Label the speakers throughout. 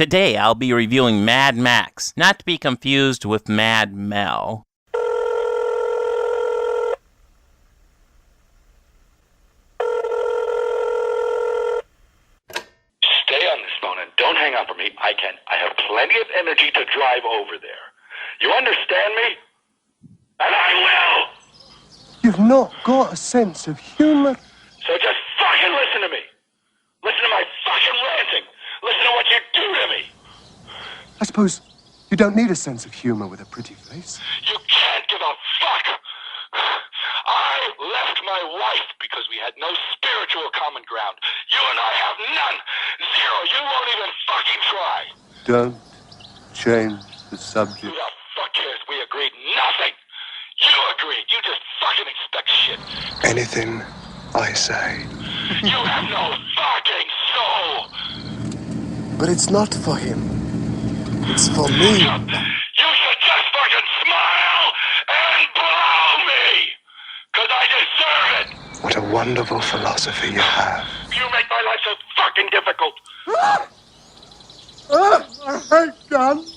Speaker 1: Today I'll be reviewing Mad Max, not to be confused with Mad Mel.
Speaker 2: Stay on this phone and don't hang up on me. I have plenty of energy to drive over there. You understand me? And I will!
Speaker 3: You've not got a sense of humor.
Speaker 2: So just fucking listen to me. Listen to my fucking ranting. Listen to what you do to me.
Speaker 3: I suppose you don't need a sense of humor with a pretty face.
Speaker 2: You can't give a fuck. I left my wife because we had no spiritual common ground. You and I have none. Zero. You won't even fucking try.
Speaker 3: Don't change the subject.
Speaker 2: Who the fuck cares? We agreed nothing. You agreed. You just fucking expect shit.
Speaker 3: Anything I say.
Speaker 2: You have no fucking soul.
Speaker 3: But it's not for him. It's for me.
Speaker 2: You should just fucking smile and blow me. Because I deserve it.
Speaker 3: What a wonderful philosophy you have.
Speaker 2: You make my life so fucking difficult.
Speaker 3: I hate guns.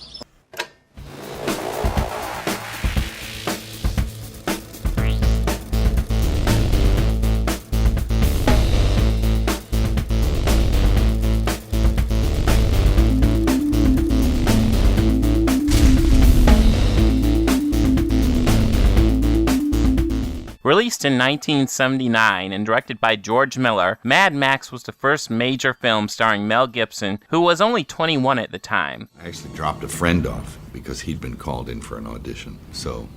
Speaker 1: Released in 1979 and directed by George Miller, Mad Max was the first major film starring Mel Gibson, who was only 21 at the time.
Speaker 4: I actually dropped a friend off because he'd been called in for an audition. So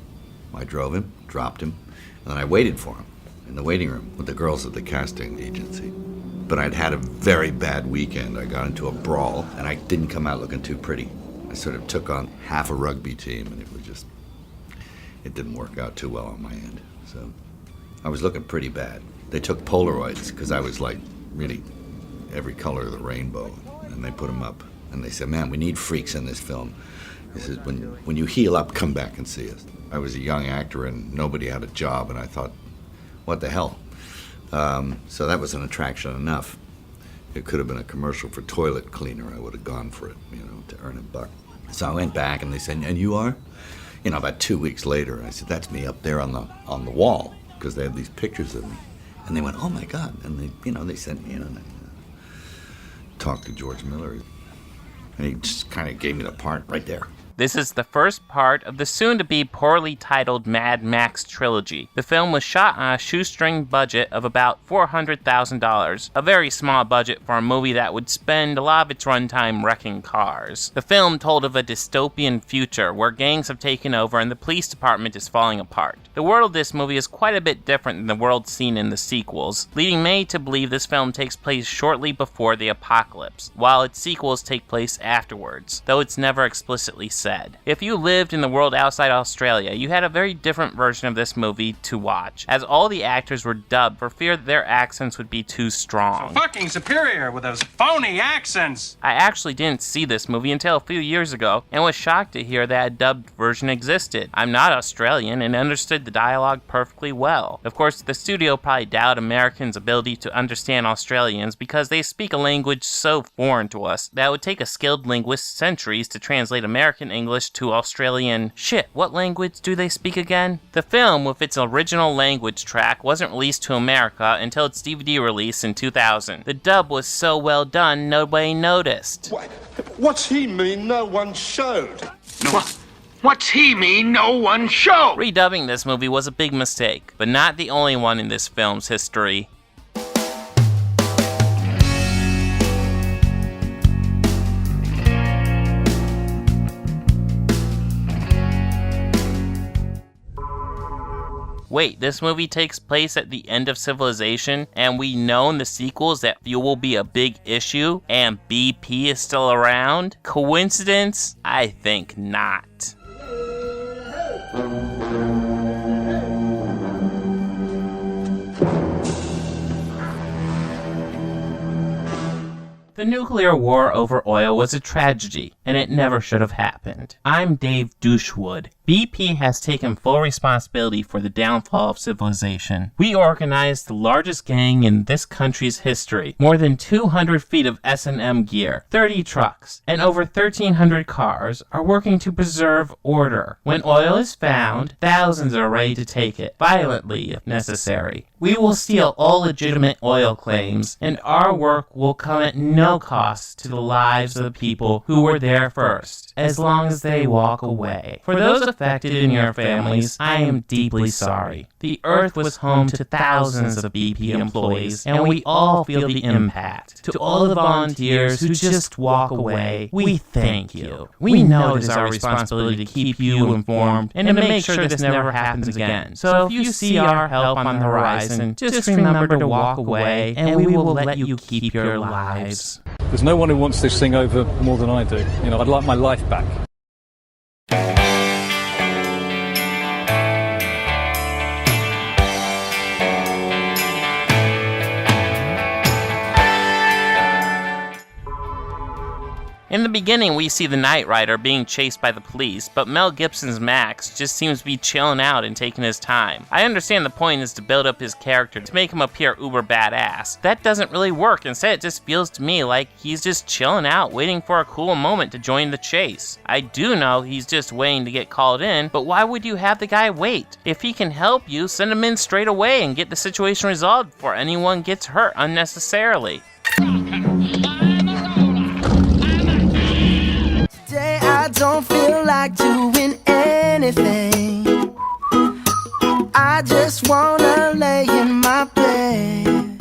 Speaker 4: I drove him, dropped him, and then I waited for him in the waiting room with the girls at the casting agency. But I'd had a very bad weekend. I got into a brawl, and I didn't come out looking too pretty. I sort of took on half a rugby team, and it didn't work out too well on my end. So I was looking pretty bad. They took Polaroids because I was like really every color of the rainbow, and they put them up. And they said, "Man, we need freaks in this film." They said, when you heal up, come back and see us. I was a young actor and nobody had a job, and I thought, what the hell? So that was an attraction enough. It could have been a commercial for toilet cleaner. I would have gone for it, to earn a buck. So I went back and they said, "And you are?" About 2 weeks later, I said, "That's me up there on the wall," because they had these pictures of me. And they went, "Oh my God." And they sent me in and I talked to George Miller. And he just kind of gave me the part right there.
Speaker 1: This is the first part of the soon-to-be poorly titled Mad Max trilogy. The film was shot on a shoestring budget of about $400,000, a very small budget for a movie that would spend a lot of its runtime wrecking cars. The film told of a dystopian future where gangs have taken over and the police department is falling apart. The world of this movie is quite a bit different than the world seen in the sequels, leading many to believe this film takes place shortly before the apocalypse, while its sequels take place afterwards, though it's never explicitly said. If you lived in the world outside Australia, you had a very different version of this movie to watch, as all the actors were dubbed for fear that their accents would be too strong.
Speaker 5: So fucking superior with those phony accents!
Speaker 1: I actually didn't see this movie until a few years ago, and was shocked to hear that a dubbed version existed. I'm not Australian and understood the dialogue perfectly well. Of course, the studio probably doubted Americans' ability to understand Australians because they speak a language so foreign to us that it would take a skilled linguist centuries to translate American English to Australian. Shit, what language do they speak again? The film, with its original language track, wasn't released to America until its DVD release in 2000. The dub was so well done, nobody noticed.
Speaker 6: What's he mean no one showed?
Speaker 7: What's he mean no one showed?
Speaker 1: Redubbing this movie was a big mistake, but not the only one in this film's history. Wait, this movie takes place at the end of civilization, and we know in the sequels that fuel will be a big issue, and BP is still around? Coincidence? I think not. The nuclear war over oil was a tragedy, and it never should have happened. I'm Dave Douchewood. BP has taken full responsibility for the downfall of civilization. We organized the largest gang in this country's history. More than 200 feet of S&M gear, 30 trucks, and over 1,300 cars are working to preserve order. When oil is found, thousands are ready to take it, violently if necessary. We will steal all legitimate oil claims, and our work will come at no cost to the lives of the people who were there first, as long as they walk away. For those affected in your families, I am deeply sorry. The Earth was home to thousands of BP employees, and we all feel the impact. To all the volunteers who just walk away, we thank you. We know it is our responsibility to keep you informed and to make sure this never happens again. So if you see our help on the horizon, just remember to walk away, and we will let you keep your lives.
Speaker 8: There's no one who wants this thing over more than I do. You know, I'd like my life back.
Speaker 1: In the beginning, we see the Knight Rider being chased by the police, but Mel Gibson's Max just seems to be chilling out and taking his time. I understand the point is to build up his character, to make him appear uber badass. That doesn't really work. Instead, it just feels to me like he's just chilling out, waiting for a cool moment to join the chase. I do know he's just waiting to get called in, but why would you have the guy wait? If he can help you, send him in straight away and get the situation resolved before anyone gets hurt unnecessarily.
Speaker 9: I don't feel like doing anything. I just wanna lay in my bed.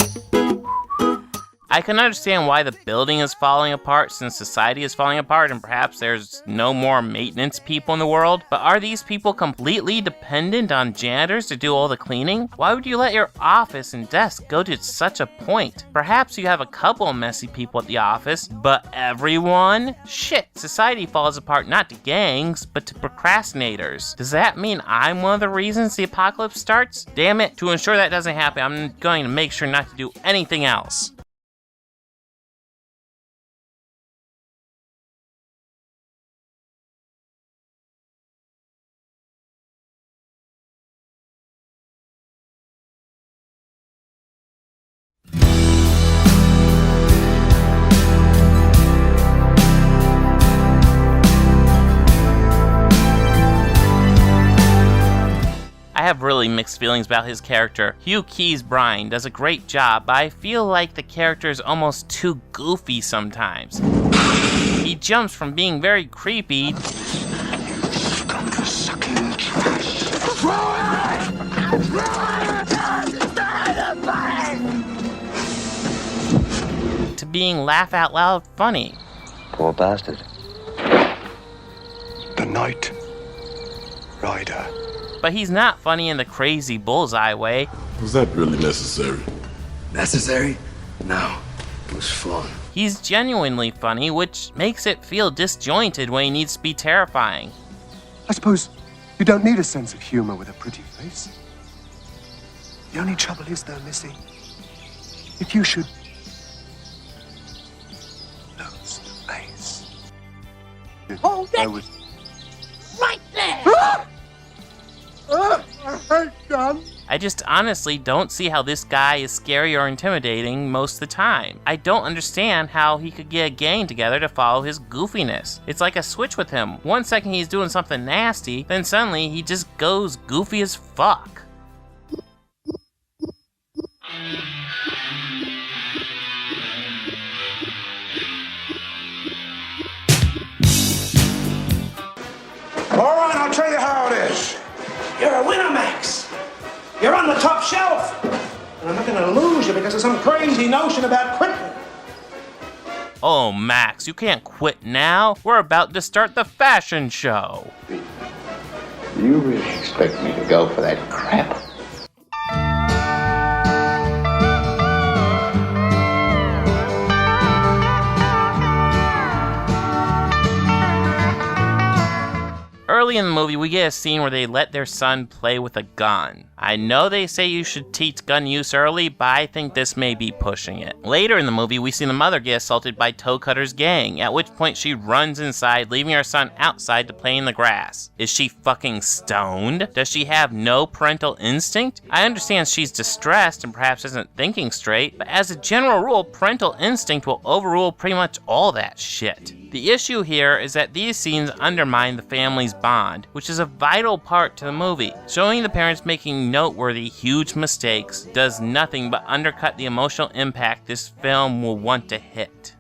Speaker 1: I can understand why the building is falling apart since society is falling apart and perhaps there's no more maintenance people in the world, but are these people completely dependent on janitors to do all the cleaning? Why would you let your office and desk go to such a point? Perhaps you have a couple of messy people at the office, but everyone? Shit, society falls apart not to gangs, but to procrastinators. Does that mean I'm one of the reasons the apocalypse starts? Damn it, to ensure that doesn't happen, I'm going to make sure not to do anything else. I have really mixed feelings about his character. Hugh Keays-Byrne does a great job, but I feel like the character is almost too goofy sometimes. He jumps from being very creepy to being laugh-out-loud funny.
Speaker 10: Poor bastard.
Speaker 6: The Knight Rider.
Speaker 1: But he's not funny in the crazy bullseye way.
Speaker 11: Was that really necessary?
Speaker 10: Necessary? No. It was fun.
Speaker 1: He's genuinely funny, which makes it feel disjointed when he needs to be terrifying.
Speaker 3: I suppose you don't need a sense of humor with a pretty face. The only trouble is, though, Missy, if you should lose the face.
Speaker 9: Hold it! Right there!
Speaker 1: I just honestly don't see how this guy is scary or intimidating most of the time. I don't understand how he could get a gang together to follow his goofiness. It's like a switch with him. 1 second he's doing something nasty, then suddenly he just goes goofy as fuck.
Speaker 6: All right, I'll tell you how it is. You're a winner, Max. You're on the top shelf. And I'm not going to lose you because of some crazy notion about quitting.
Speaker 1: Oh, Max, you can't quit now. We're about to start the fashion show.
Speaker 10: You really expect me to go for that crap?
Speaker 1: Early in the movie, we get a scene where they let their son play with a gun. I know they say you should teach gun use early, but I think this may be pushing it. Later in the movie, we see the mother get assaulted by Toe Cutter's gang, at which point she runs inside, leaving her son outside to play in the grass. Is she fucking stoned? Does she have no parental instinct? I understand she's distressed and perhaps isn't thinking straight, but as a general rule, parental instinct will overrule pretty much all that shit. The issue here is that these scenes undermine the family's bond, which is a vital part to the movie. Showing the parents making noteworthy, huge mistakes does nothing but undercut the emotional impact this film will want to hit.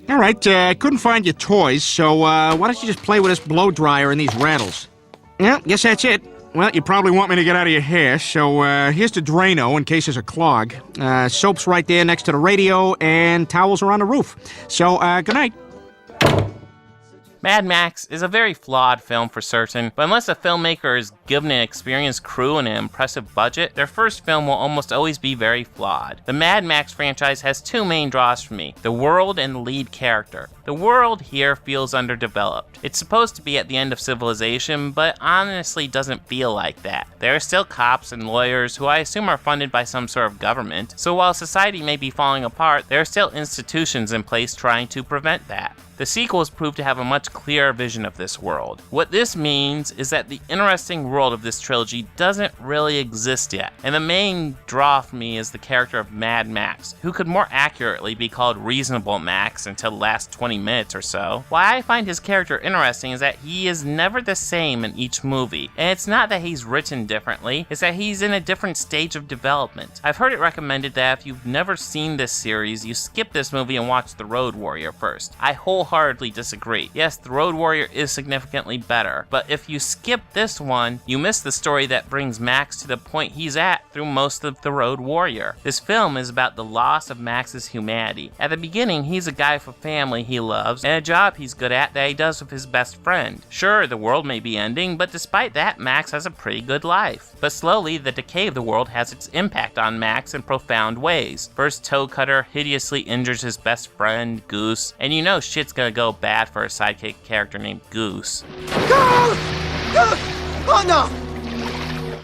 Speaker 7: All right, I couldn't find your toys, so why don't you just play with this blow dryer and these rattles? Yeah, guess that's it. Well, you probably want me to get out of your hair, so here's the Drano in case there's a clog. Soap's right there next to the radio, and towels are on the roof. So, good night.
Speaker 1: Mad Max is a very flawed film for certain, but unless a filmmaker is given an experienced crew and an impressive budget, their first film will almost always be very flawed. The Mad Max franchise has two main draws for me, the world and the lead character. The world here feels underdeveloped. It's supposed to be at the end of civilization, but honestly doesn't feel like that. There are still cops and lawyers who I assume are funded by some sort of government, so while society may be falling apart, there are still institutions in place trying to prevent that. The sequels prove to have a much clearer vision of this world. What this means is that the interesting world of this trilogy doesn't really exist yet, and the main draw for me is the character of Mad Max, who could more accurately be called Reasonable Max until the last 20 minutes or so. Why I find his character interesting is that he is never the same in each movie, and it's not that he's written differently, it's that he's in a different stage of development. I've heard it recommended that if you've never seen this series, you skip this movie and watch The Road Warrior first. I wholeheartedly disagree. Yes, The Road Warrior is significantly better, but if you skip this one, you miss the story that brings Max to the point he's at through most of The Road Warrior. This film is about the loss of Max's humanity. At the beginning, he's a guy with a family he loves and a job he's good at that he does with his best friend. Sure, the world may be ending, but despite that, Max has a pretty good life. But slowly, the decay of the world has its impact on Max in profound ways. First, Toe Cutter hideously injures his best friend, Goose, and you know shit's gonna go bad for a sidekick character named Goose.
Speaker 9: Goose! Goose! Oh no!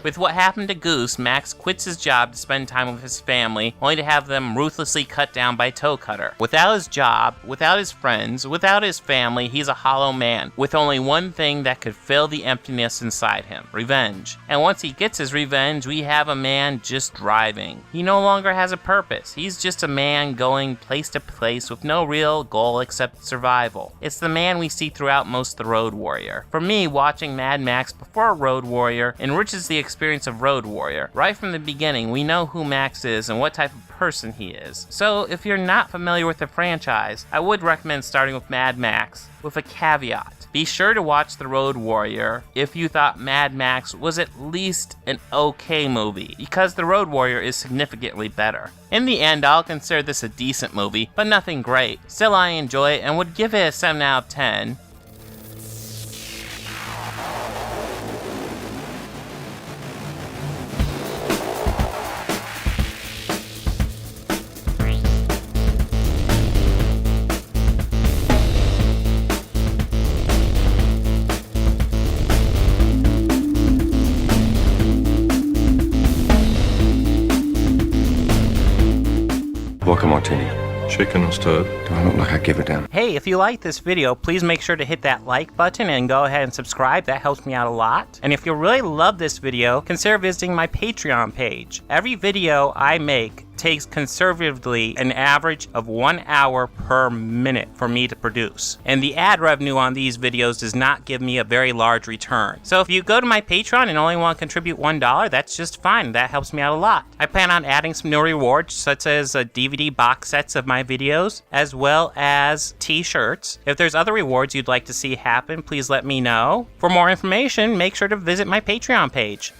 Speaker 1: With what happened to Goose, Max quits his job to spend time with his family, only to have them ruthlessly cut down by Toe Cutter. Without his job, without his friends, without his family, he's a hollow man, with only one thing that could fill the emptiness inside him: revenge. And once he gets his revenge, we have a man just driving. He no longer has a purpose. He's just a man going place to place with no real goal except survival. It's the man we see throughout most of The Road Warrior. For me, watching Mad Max before Road Warrior enriches the experience of Road Warrior. Right from the beginning, we know who Max is and what type of person he is. So if you're not familiar with the franchise, I would recommend starting with Mad Max, with a caveat. Be sure to watch The Road Warrior if you thought Mad Max was at least an okay movie, because The Road Warrior is significantly better. In the end, I'll consider this a decent movie, but nothing great. Still, I enjoy it and would give it a 7 out of 10.
Speaker 12: Vodka martini. Chicken and stirred. Do I look like I give a damn?
Speaker 1: Hey, if you like this video, please make sure to hit that like button and go ahead and subscribe. That helps me out a lot. And if you really love this video, consider visiting my Patreon page. Every video I make takes conservatively an average of 1 hour per minute for me to produce. And the ad revenue on these videos does not give me a very large return. So if you go to my Patreon and only want to contribute $1, that's just fine. That helps me out a lot. I plan on adding some new rewards, such as DVD box sets of my videos, as well as t-shirts. If there's other rewards you'd like to see happen, please let me know. For more information, make sure to visit my Patreon page.